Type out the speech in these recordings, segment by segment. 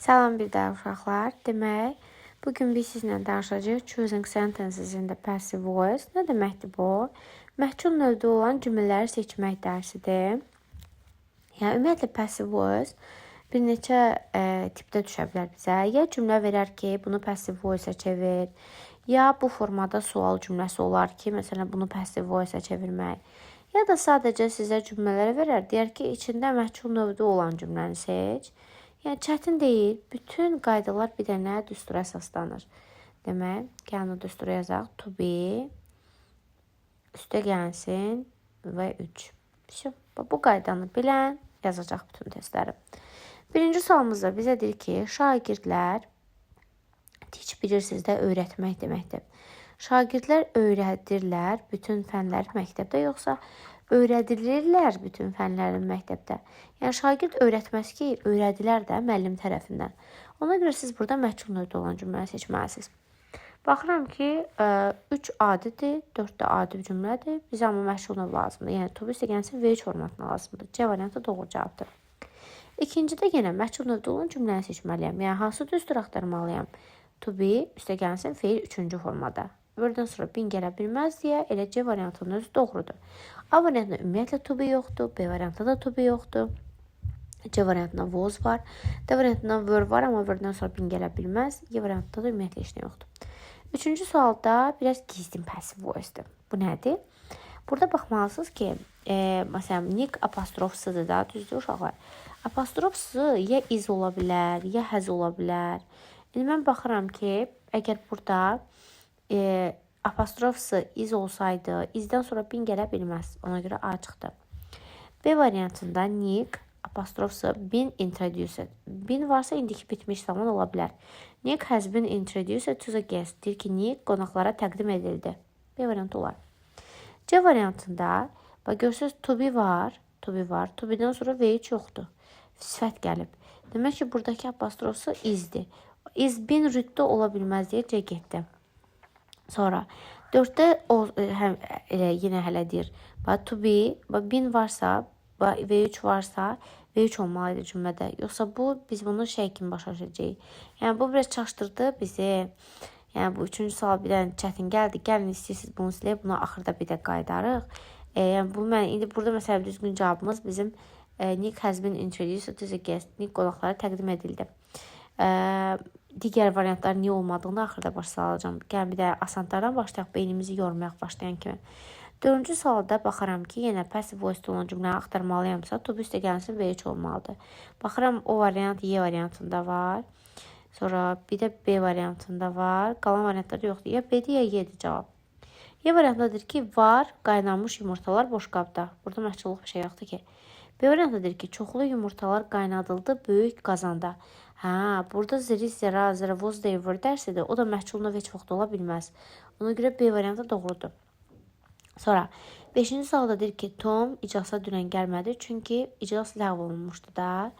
Salam bir daha uşaqlar. Demək, bugün biz sizlə danışacağıq choosing sentences in the passive voice. Nə deməkdir bu? Məhcul növdə olan cümlələri seçmək dərsidir. Yəni ümumiyyətlə passive voice bir neçə tipdə düşə bilər bizə. Ya cümlə verər ki, bunu passive voice-a çevir, ya bu formada sual cümləsi olar ki, məsələn bunu passive voice-a çevirmək. Ya da sadəcə sizə cümlələr verər, deyər ki, içində məhcul növdə olan cümləni seç. Yəni çətin deyil. Bütün qaydalar bir dənə düstura əsaslanır. Demək, gəlin o düstura yazaq. To be, üstə gəlsin və 3. Bu qaydanı bilən yazacaq bütün testləri. Birinci sualımızda bizə deyir ki, şagirdlər, teach bilirsiniz də öyrətmək deməkdir. Şagirdlər öyrədirlər bütün fənləri məktəbdə, yoxsa öyrədilirlər bütün fənlərin məktəbdə. Yəni şagird öyrətməz ki, öyrədilər də müəllim tərəfindən. Ona görə siz burada məhcul növdə olan cümləni seçməlisiniz. Baxıram ki, 3 adidir, 4 də adi cümlədir. Bizə amma məhcul növ lazımdır. Yəni to be gəlsin V3 formatına lazımdır. C variantı doğru cavabdır. İkincidə yenə məhcul növdə olan cümləni seçməliyəm. Yəni hansı düstur axtarmalıyam? To be üstə gəlsin feil 3-cü formada. Buradan sonra bin gələ bilməz deyə elə C variantının özü doğrudur. A variantında ümumiyyətlə to be yoxdur. B variantında da to be yoxdur. C variantında was var. D variantında were var, amma were-dən sonra bin gələ bilməz. E variantında da ümumiyyətlə heç nə yoxdur. Üçüncü sualda biraz gizli passive voice-dur. Bu nədir? Burada baxmalısınız ki, məsələn, Nick apostrofsıdır da, düzdür uşaqlar. Apostrofsı ya is ola bilər, ya has ola bilər. İndi mən baxıram ki, əgər burada apostrofsı is olsaydı, izdən sonra bin gələ bilməz. Ona görə A çıxdı. B variantında Nick apostrofsı been introduced. Bin varsa indiki bitmiş zaman ola bilər. Nick has been introduced to the guest. Deyir ki, Nick qonaqlara təqdim edildi. B variantı olar. C variantında görürsünüz to be var. To be-dən sonra V3 yoxdur. Sifət gəlib. Demək ki, buradakı apostrofsu isdir. Is been rütdə ola bilməz deyə C getdi. Sonra 4-də yenə hələ deyir. To be, bin varsa, V3 varsa, V3 olmalıydı cümlədə. Yoxsa biz bunu şey kimi başa düşəcəyik. Yəni bu biraz çaşdırdı bizi. Yəni bu üçüncü sual bir dənə çətin gəldi. Gəlin istəyirsiniz bunu siləyək, bunu axırda bir də qaydarıq. Yəni indi burada məsələn düzgün cavabımız bizim Nick has been introduced to the guest. Nick qonaqlara təqdim edildi. Digər variantlar niyə olmadığını axırda başa salacağım. Gəlin bir də asanlardan başlayaq, beynimizi yormayaq başlayan kimi. Dördüncü sualda baxıram ki, yenə passive voice olan cümləni axtarmalıyamsa, to be üstə gəlsin V3 olmalıdır. Baxıram o variant Y variantında var. Sonra bir də B variantında var. Qalan variantlarda yoxdur. Ya B'dir, ya Y'dir cavab. Y variantındadır ki, var qaynanmış yumurtalar boş qabda. Burada məhculluq bir şey yoxdur ki. B variantındadır ki, çoxlu yumurtalar qaynadıldı böyük qazanda. Burada ziri, zəra, zəravoz deyir dərsidir. O da məhculuna heç vaxt ola bilməz. Ona görə B variantı doğrudur. Sonra 5-ci sualda deyir ki, Tom iclasa dünən gəlmədi. Çünki iclas ləğv olunmuşdu da.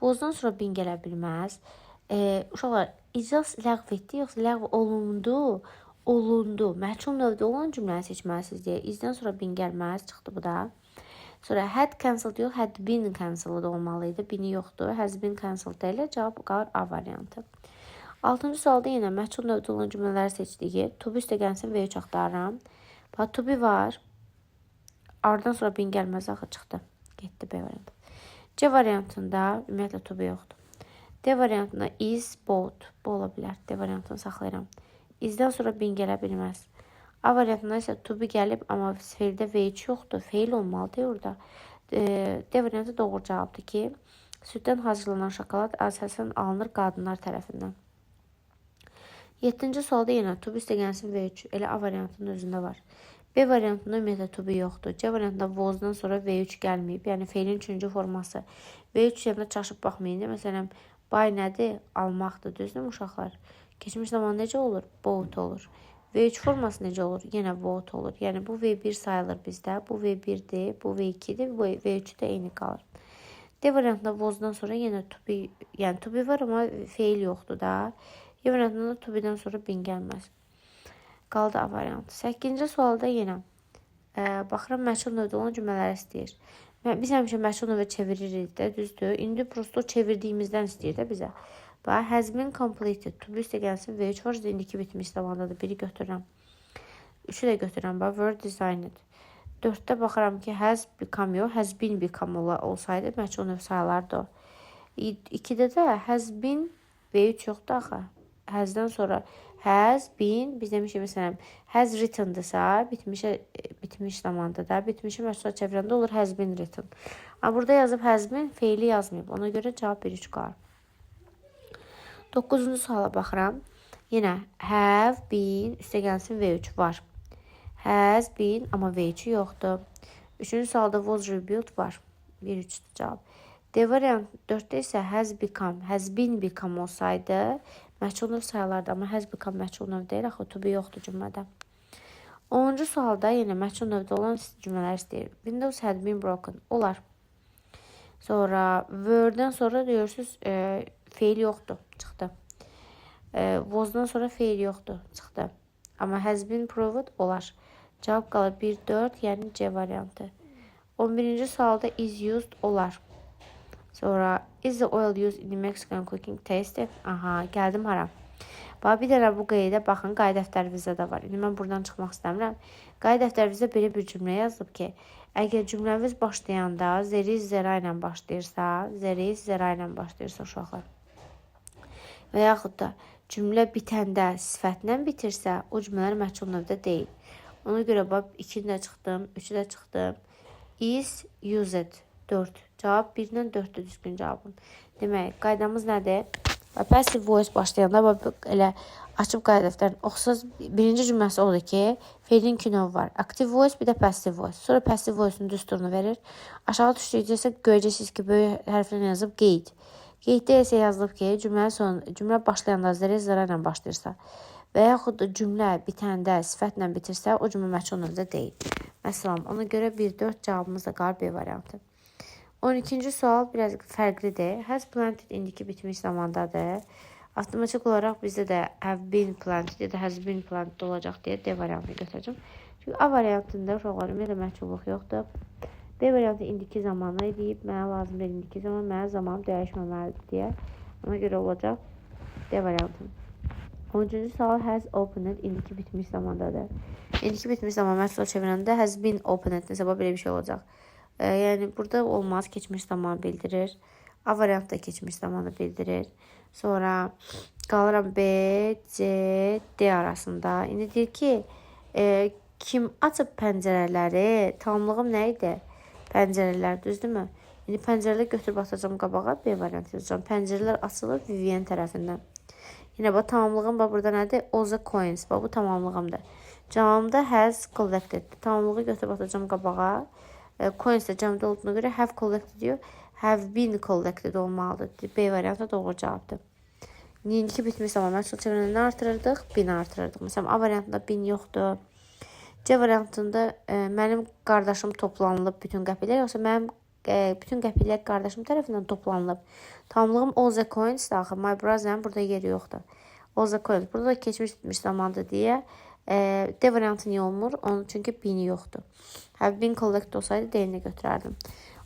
Vozdan sonra bin gələ bilməz. Uşaqlar, iclas ləğv etdi, yoxsa ləğv olundu? Olundu. Məhcul növdə olan cümləni seçməlisiniz deyə. İzdən sonra bin gəlməz. Çıxdı bu da. Sonra had cancelled yox, had been cancelled olmalıydı. Bini yoxdur. Has been cancelled ilə cavab qalır A variantı. 6-cı sualda yenə məhcul növdə olan cümlələri seçdik. To be üstə gəlsin V3 axtarıram. To be var. Ardından sonra bin gəlməz axı çıxdı. Getdi B variantı. C variantında ümumiyyətlə to be yoxdur. D variantında is, both. Bu ola bilər. D variantını saxlayıram. İzdən sonra bin gələ bilməz. A variantında isə to be gəlib, amma feildə V3 yoxdur. Feil olmalıdır orada. D variantı doğru cavabdır ki, süddən hazırlanan şokolad əsasən alınır qadınlar tərəfindən. 7-ci sualda yenə to be üstə gəlsin V3. Elə A variantının özündə var. B variantında ümumiyyətlə to be yoxdur. C variantında was-dan sonra V3 gəlməyib. Yəni feilin 3-cü forması. V3 yerində çaşıb baxmayın. Məsələn, buy nədir? Almaqdır. Düzdür uşaqlar? Keçmiş zaman necə olur? Bought olur. V3 forması necə olur? Yenə bought olur. Yəni bu V1 sayılır bizdə. Bu V1-dir, bu V2-dir, bu V3 də eyni qalır. D variantında was-dan sonra yenə to be, yəni to be var, amma feil yoxdur da. E variantında to be-dən sonra bin gəlməz. Qaldı A variantı. 8-ci sualda yenə baxıram məhcul növdə olan cümlələri istəyir. Biz həmişə məhcul növə çeviririk də, düzdür. İndi prosto çevirdiyimizdən istəyir də bizə. Bax, has been completed. To be üstə gəlsin V3 var. İndiki bitmiş zamandadır. Biri götürürəm. 3'ü də götürürəm. Bax, were designed. 4'də baxıram ki, has become yox, has been become olsaydı, məchul növ sayılardı o. 2'də də has been V3 yoxdur axı. Has'dan sonra has been, biz demişik məsələn, has written'dırsa, bitmiş zamanda da, bitmişi məchula çevirəndə olur has been written. Amma burada yazıb has been, feili yazmayıb. Ona görə cavab 1-3 qalır. 9-cu suala baxıram. Yenə have been, üstə gəlsin V3 var. Has been, amma V3 yoxdur. 3-cü sualda was rebuilt var. 1-3 cavab. D variant 4'də isə has been become olsaydı, məchul növ sayılardı, amma has become məchul növ deyil, axı to be yoxdur cümlədə. 10-cu sualda yenə məchul növdə olan cümlələr istəyir. Windows had been broken. Olar. Sonra were-dən sonra deyirsiniz feil yoxdur, çıxdı. Was-dan sonra feil yoxdur, çıxdı. Amma has been proved olar. Cavab qalır 1-4, yəni C variantı. 11-ci sualda is used olar. Sonra is the oil used in the Mexican cooking tasty? Aha, gəldim hara. Bax, bir dənə bu qeydə baxın, qay dəftərimizdə də var. İndi mən buradan çıxmaq istəmirəm. Qay dəftərimizdə belə bir cümlə yazılıb ki, əgər cümləmiz başlayanda zeriz zera ilə başlayırsa, uşaqlar. Və yaxud da cümlə bitəndə sifətlə bitirsə, o cümlələr məchul növdə deyil. Ona görə bax, 2-ni də çıxdım, 3-ü də çıxdım. Is used 4. Cavab 1-dən 4-dür düzgün cavabım. Demək, qaydamız nədir? Passive voice başlayanda elə açıb qayda dəftərini oxusaz, birinci cümləsi odur ki, feilin 2 növü var. Active voice, bir də passive voice. Sonra passive voice-un düsturunu verir. Aşağı düşdükcə isə görəcəksiniz ki, böyük hərflə yazıb qeyd. Qeyddə isə yazılıb ki, cümlə başlayanda zərə ilə başlayırsa və yaxud da cümlə bitəndə sifətlə bitirsə, o cümlə məchul növdə deyil. Məsələn, ona görə 1-4 cavabımız da qalır B variantı. 12-ci sual biraz fərqlidir. Has planted indiki bitmiş zamandadır. Avtomatik olaraq bizdə də have been planted ya da has been planted olacaq deyə D variantını götürəcəm. Çünki A variantında uşaqlar ümumiyyətlə məchulluq yoxdur. B variantı indiki zamanı deyib, mənə lazım deyil indiki zaman, mənə zaman dəyişməməlidir deyə. Ona görə olacaq D variantı. 13-cü sual has opened indiki bitmiş zamandadır. İndiki bitmiş zaman məchula çevirəndə has been opened nəsə belə bir şey olacaq. Yəni burada olmaz, keçmiş zamanı bildirir. A variantı da keçmiş zamanı bildirir. Sonra qalıram B, C, D arasında. İndi deyir ki, kim açıb pəncərələri? Tamamlığım nə idi? Pəncərələr, düzdürmü? İndi pəncərələri götürüb atacağım qabağa, B variantı yazacağım. Pəncərələr açılır Vivian tərəfindən. Yine bu tamamlığım burada nədir? All the coins. Bu tamamlığımdır. Cavabımda has collected. Tamamlığı götürüb atacağım qabağa. Coins də cəmdə olduğuna görə have collected diyor. Have been collected olmalıdır. B variantı doğru cavabdır. İndiki bitmiş zaman məchul çevirəndə artırırdıq? Bin artırırdıq. Məsələn, A variantında bin yoxdur. C variantında mənim qardaşım toplanılıb bütün qəpiklər, yoxsa mənim bütün qəpiklər qardaşım tərəfindən toplanılıb. Tamamlığım all the coins da axı. My brother'ın burada yeri yoxdur. All the coins. Burada da keçmiş bitmiş zamandır deyə D variantı niyə olmur? Onun çünki bini yoxdur. Have been collected olsaydı D-ni götürərdim.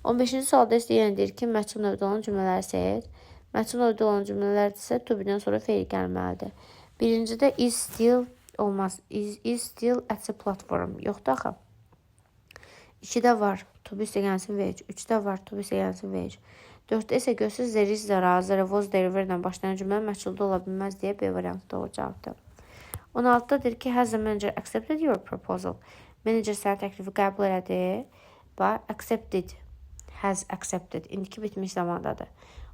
15-ci sualda isə yenə deyir ki, məchul növdə olan cümlələri seç. Məchul növdə olan cümlələrdirsə to be-dən sonra feil gəlməlidir. Birincidə is still olmaz. Is still at the platform. Yoxdur axı. 2-də var. To be üstə gəlsin V3. 3-də var. To be üstə gəlsin V3. 4-də isə görsünüz there is, there was, there were ilə başlayan cümlə məchulda ola bilməz deyə B variantı doğru cavabdır. 16-da deyir ki, has the manager accepted your proposal? Manager sənin təklifi qəbul elədi. Bax, accepted. Has accepted. İndiki bitmiş zamandadır.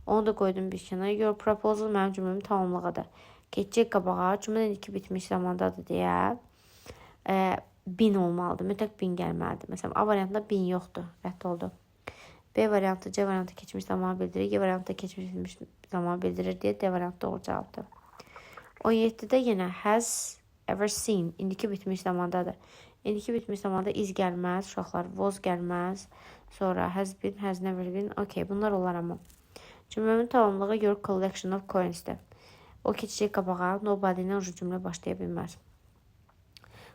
Onu da qoydum bir kənara. Your proposal mənim cümləmin tamamlığıdır. Keçəcək qabağa. Cümlə indiki bitmiş zamandadır deyə bin olmalıdır. Mütləq bin gəlməlidir. Məsələn, A variantında bin yoxdur. Rədd oldu. B variantı, C variantı keçmiş zamanı bildirir. G variantı keçmiş zamanı bildirir deyə D variantı doğru cavabdır. 17-də yenə has ever seen. İndiki bitmiş zamandadır. İndiki bitmiş zamanda is gəlməz. Uşaqlar was gəlməz. Sonra has been, has never been. Okay, bunlar olar amma. Cümləmin tamamlığı your collection of coins-dir. O keçəcək qabağa. Nobody-dən cümlə başlaya bilməz.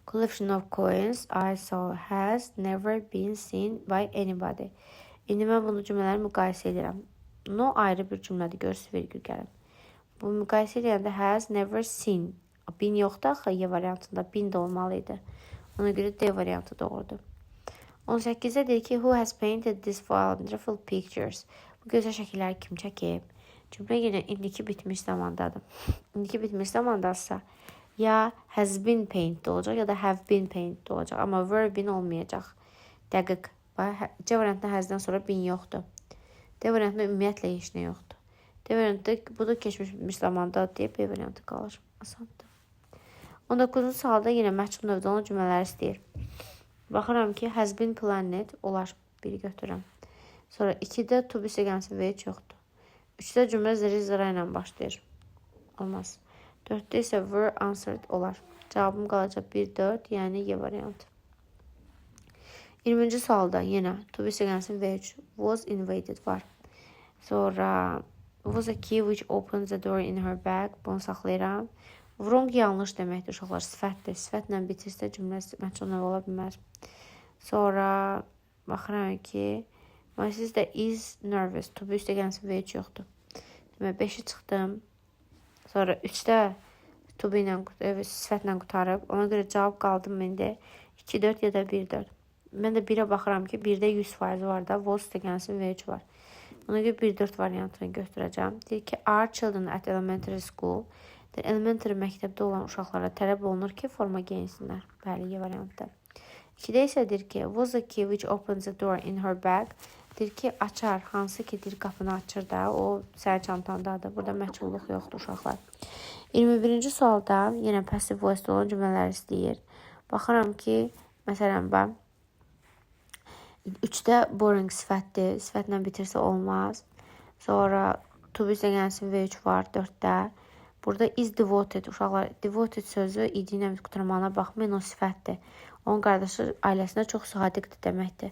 Collection of coins I saw has never been seen by anybody. İndi mən bunu cümlələri müqayisə edirəm. No ayrı bir cümlədir. Görürsünüz, vergül gəlin. Bu müqayisə edəndə has never seen. Been yoxdur axı Y variantında. Been də olmalıydı. Ona görə D variantı doğrudur. 18-də deyir ki, who has painted these wonderful pictures? Bu gözəl şəkilləri kim çəkib? Cümlə yenə indiki bitmiş zamandadır. İndiki bitmiş zamandadsa ya has been painted olacaq ya da have been painted olacaq. Amma were been olmayacaq. Dəqiq. C variantında hasdən sonra been yoxdur. D variantında ümumiyyətlə heç nə yoxdur. D variantında bu da keçmiş bitmiş zamandadır deyə B variantı qalır. Asandır. 19-cu sualda yenə məchul növdə olan cümlələri istəyir. Baxıram ki, has been planned olar. Biri götürürəm. Sonra 2-də to be sequence və heç yoxdur. 3-də cümlə zira ilə başlayır. Olmaz. 4-də isə were answered olar. Cavabım qalacaq 1-4, yəni Y variantı. 20-ci sualda yenə to be sequence və heç was invaded var. Sonra was a key which opens the door in her bag. Bunu saxlayıram. Wrong yanlış deməkdir uşaqlar. Sifətdir. Sifətlə bitirsə cümlə məchul növ ola bilməz. Sonra baxıram ki, my sister is nervous. To be üstə gəlsin və heç yoxdur. Demək 5-i çıxdım. Sonra 3-də to be ilə sifətlə qutarıb. Ona görə cavab qaldım məndə 2-4 ya da 1-4. Mən də 1-ə baxıram ki, 1-də 100% var da. Was üstə gəlsin və heç var. Ona görə 1-4 variantını götürəcəm. Deyir ki, are children at elementary school. Elementary məktəbdə olan uşaqlara tələb olunur ki, forma geyinsinlər. Bəli, Y variantı. 2-də isə deyir ki, was the key which opens the door in her bag. Deyir ki, açar, hansı ki deyir qapını açır da, o sənin çantandadır. Burada məchulluq yoxdur uşaqlar. 21-ci sualda yenə passive voice olan cümlələr istəyir. Baxıram ki, məsələn, 3-də boring sifətdir. Sifətlə bitirsə olmaz. Sonra to be isə gəlsin və 3 var 4-də. Burada is devoted uşaqlar. Devoted sözü id ilə qutarmağına baxmayın, o sifətdir. Onun qardaşı ailəsində çox sadiqdir deməkdir.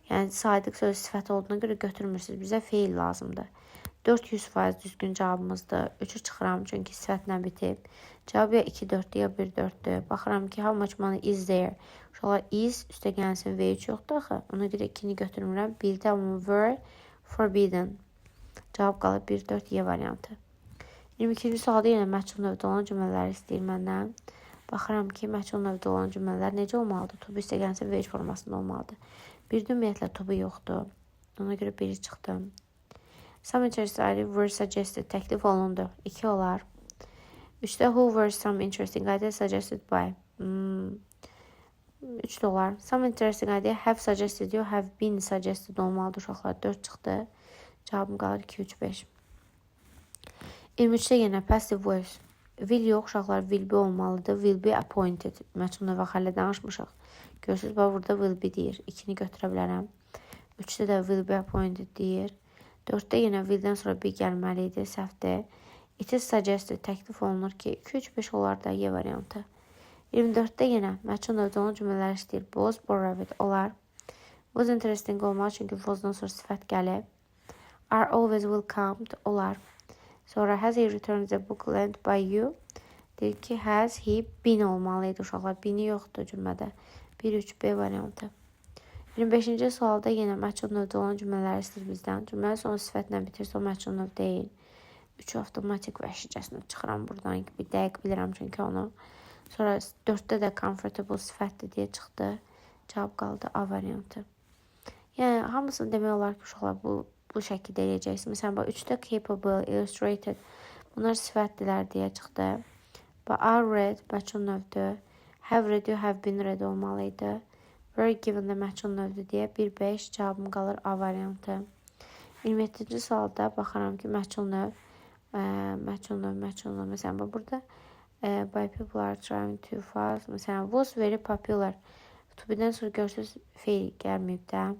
Yəni sadiq sözü sifət olduğuna görə götürmürsünüz. Bizə feil lazımdır. 400% düzgün cavabımızdır. 3-ü çıxıram çünki sifətlə bitib. Cavab ya 2-4-dür ya 1-4-dür. Baxıram ki, how much money is there? Uşaqlar is üstə gəlsin və 3 yoxdur axı. Ona görə 2-ni götürmürəm. 1-də were forbidden. Cavab qalır 1-4 Y variantı. 22-ci sualda yenə məchul növdə olan cümlələri istəyir məndən. Baxıram ki, məchul növdə olan cümlələr necə olmalıdır? To be üstə gəlsin və heç formasında olmalıdır. 1-də ümumiyyətlə to be yoxdur. Ona görə 1-i çıxdım. Some interesting were suggested. Təklif olundu. 2 olar. 3-də who were some interesting ideas suggested by. 3 də olar. Some interesting idea have suggested you have been suggested olmalıdır uşaqlar. 4 çıxdı. Cavabım qalır 2-3-5. 23-də yenə passive voice. Will yox uşaqlar, will be olmalıdır. Will be appointed. Məchul növ xəllə danışmışıq. Görürsünüz, burada will be deyir. 2-ni götürə bilərəm. 3-də də will be appointed deyir. 4-də yenə will-dən sonra be gəlməli idi. Səhvdir. It is suggested. Təklif olunur ki, 2-3-5 olar da Y variantı. 24-də yenə məchul növdə olan cümlələr istəyir. Was borrowed olar. Was interesting olmalı çünki wasdan sonra sifət gəlib. Are always welcomed olar. Sonra has he returned the book lent by you? Deyir ki, has he been olmalıydı uşaqlar. Beni yoxdur cümlədə. 1-3-B variantı. 25-ci sualda yenə məchul növdə olan cümlələri istəyir bizdən. Cümlənin sonu sifətlə bitirsə o məchul növ deyil. 3 avtomatik vəhşicəsinə çıxıram buradan. Bir dəqiq bilirəm çünki onu. Sonra 4-də də comfortable sifətdir deyə çıxdı. Cavab qaldı A variantı. Yəni hamısını demək olar ki, uşaqlar bu şəkildə eləyəcəksiniz. Məsələn, 3-də capable, illustrated. Bunlar sifətdilər deyə çıxdı. Are read məchul növdür. Have read, you have been read olmalıydı. Were given də məchul növdür deyə 1-5 cavabım qalır A variantı. 27-ci sualda baxaram ki, məchul növ. Məsələn, burada by people are trying to fast. Məsələn, was very popular. To be-dən sonra görürsünüz, feil gəlməyib də.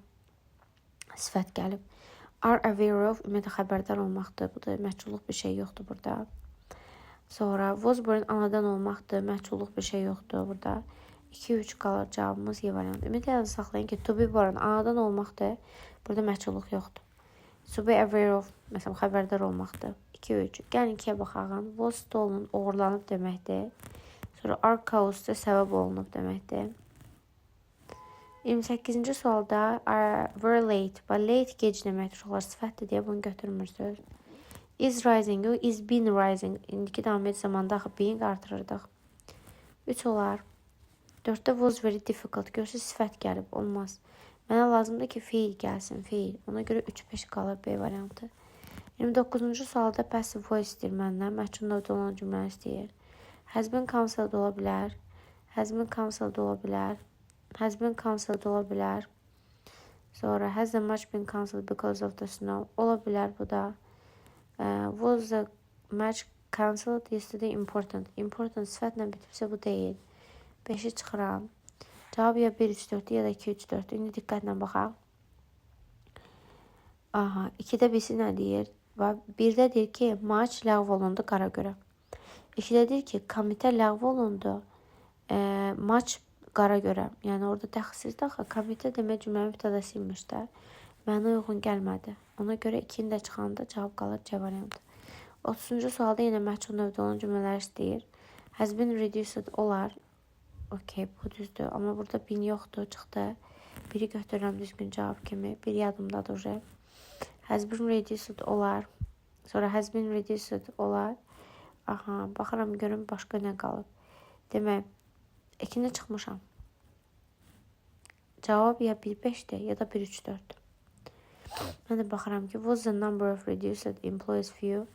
Sifət gəlib. Are aware of, ümumiyyətlə xəbərdar olmaqdır. Bu da məchulluq bir şey yoxdur burada. Sonra was born anadan olmaqdır. Məchulluq bir şey yoxdur burada. 2-3 qalır cavabımız Y variantı. Ümumiyyətlə saxlayın ki, to be born anadan olmaqdır. Burada məchulluq yoxdur. To be aware of, məsələn, xəbərdar olmaqdır. 2-3. Gəlin 2-yə baxaq. Was stolen, oğurlanıb deməkdir. Sonra are caused səbəb olunub deməkdir. 28-ci sualda were late. Late gec deməkdir. Uşaqlar sifətdir deyə bunu götürmürsünüz. Is rising, is been rising. İndiki davam et zamanda axı being artırırdıq. 3 olar. 4-də was very difficult. Görürsünüz sifət gəlib. Olmaz. Mənə lazımdır ki, fiil gəlsin. Fiil. Ona görə 3-5 qalır B variantı. 29-cu sualda passive voice istəyir məndən. Məhcun növdə olan cümləni istəyir. Has been cancelled ola bilər. Has been cancelled ola bilər. Has been cancelled ola bilər. Sonra has the match been cancelled because of the snow. Ola bilər bu da. Was the match cancelled yesterday important. Important sifətlə bitibsə bu deyil. 5-i çıxıram. Cavab ya 1-3-4 ya da 2-3-4. İndi diqqətlə baxaq. Aha, 2-də birisi nə deyir? 1-də deyir ki, maç ləğv olundu qara görə. 2-də deyir ki, komitə ləğv olundu maç qara görə. Yəni orada təxsildə axı komitə demək cümlənin mübtədəsi imiş də. Mənə uyğun gəlmədi. Ona görə 2-ni də çıxanda cavab qalır C variantı. 30-cu sualda yenə məhcul növdə olan cümlələr istəyir. Has been reduced olar. Okey, bu düzdür. Amma burada bin yoxdur, çıxdı. Biri götürürəm düzgün cavab kimi. Bir yadımdadır. Has been reduced olar. Sonra has been reduced olar. Aha, baxıram görüm başqa nə qalıb. Demək, 2-ni çıxmışam. Cavab ya 1-5-dir ya da 1-3-4-dür. Mən də baxıram ki, was the number of reduced employees few?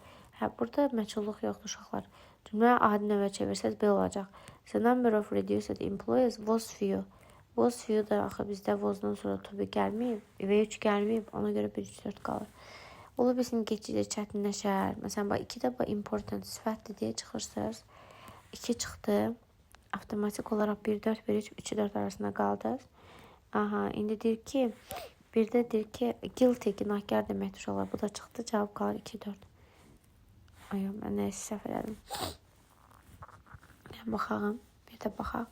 Burada məchulluq yoxdur uşaqlar. Cümlə adi növə çevirsəz belə olacaq. The number of reduced employees was few. Was few da axı bizdə was-dan sonra to be gəlməyib və 3 gəlməyib. Ona görə 1-3-4 qalır. Ola bilsin keçici çətinləşər. Məsələn, 2-də important sifətdir deyə çıxırsınız. 2 çıxdı. Avtomatik olaraq 1-4, 1-3, 3-4 arasında qaldınız. Aha, indi deyir ki, 1-də deyir ki, guilty, günahkar deməkdir uşaqlar. Bu da çıxdı, cavab qalır 2-4. Ay, mən nəyəsə səhv elədim. Baxağım, bir də baxaq.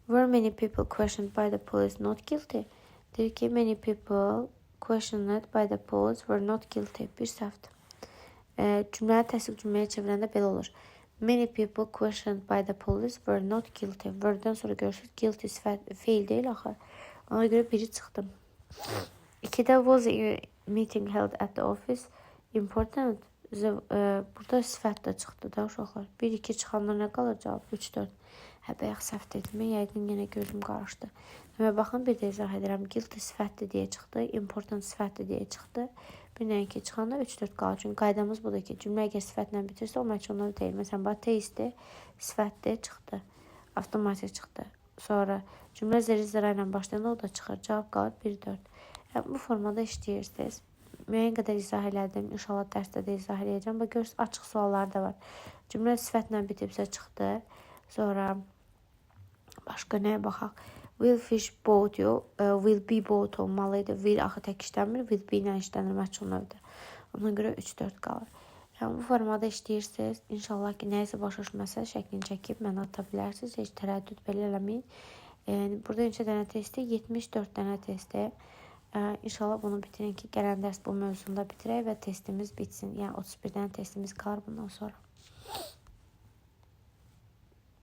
Were many people questioned by the police not guilty? Deyir ki, many people questioned by the police were not guilty. Bir səhvdir. Cümləni təsdiq cümləyə çevirəndə belə olur. Many people questioned by the police were not guilty. Were-dən sonra görürsünüz, guilty feil deyil axı. Ona görə biri çıxdı. 2-də was a meeting held at the office important. Burada sifət də çıxdı da uşaqlar. 1-2 çıxanda nə qalır cavab? 3-4. Bayaq səhv dedim. Yəqin yenə gözüm qarışdı. Demək, baxın, bir də izah edirəm. Guilty sifətdir deyə çıxdı. Important sifətdir deyə çıxdı. Bir nəinki çıxanda 3-4 qalır. Çünki qaydamız budur ki, cümlə əgər sifətlə bitirsə, o məchul deyil. Məsələn, teistdir, sifətdir, çıxdı. Avtomatik çıxdı. Sonra cümlə zəri-zəra ilə başlayanda o da çıxır. Cavab qalır 1-4. Bu formada işləyirsiniz. Müəyyən qədər izah elədim. İnşallah dərsdə də izah eləyəcəm. Bax, görürsünüz, açıq suallar da var. Cümlə sifətlə bitibsə çıxdı. Sonra başqa nəyə baxaq? Will fish boat yox, will be boat olmalıydı. Will axı tək işləmir, will be ilə işlənir məchul növdə. Ona görə 3-4 qalır. Yəni, bu formada işləyirsiniz. İnşallah ki, nəyəsə başa düşməsə şəklini çəkib mənə ata bilərsiniz. Heç tərəddüd belə eləməyin. Burada neçə dənə testdir? 74 dənə testdir. İnşallah bunu bitirin ki, gələn dərs bu mövzunda bitirək və testimiz bitsin. Yəni, 31 dənə testimiz qalır bundan sonra.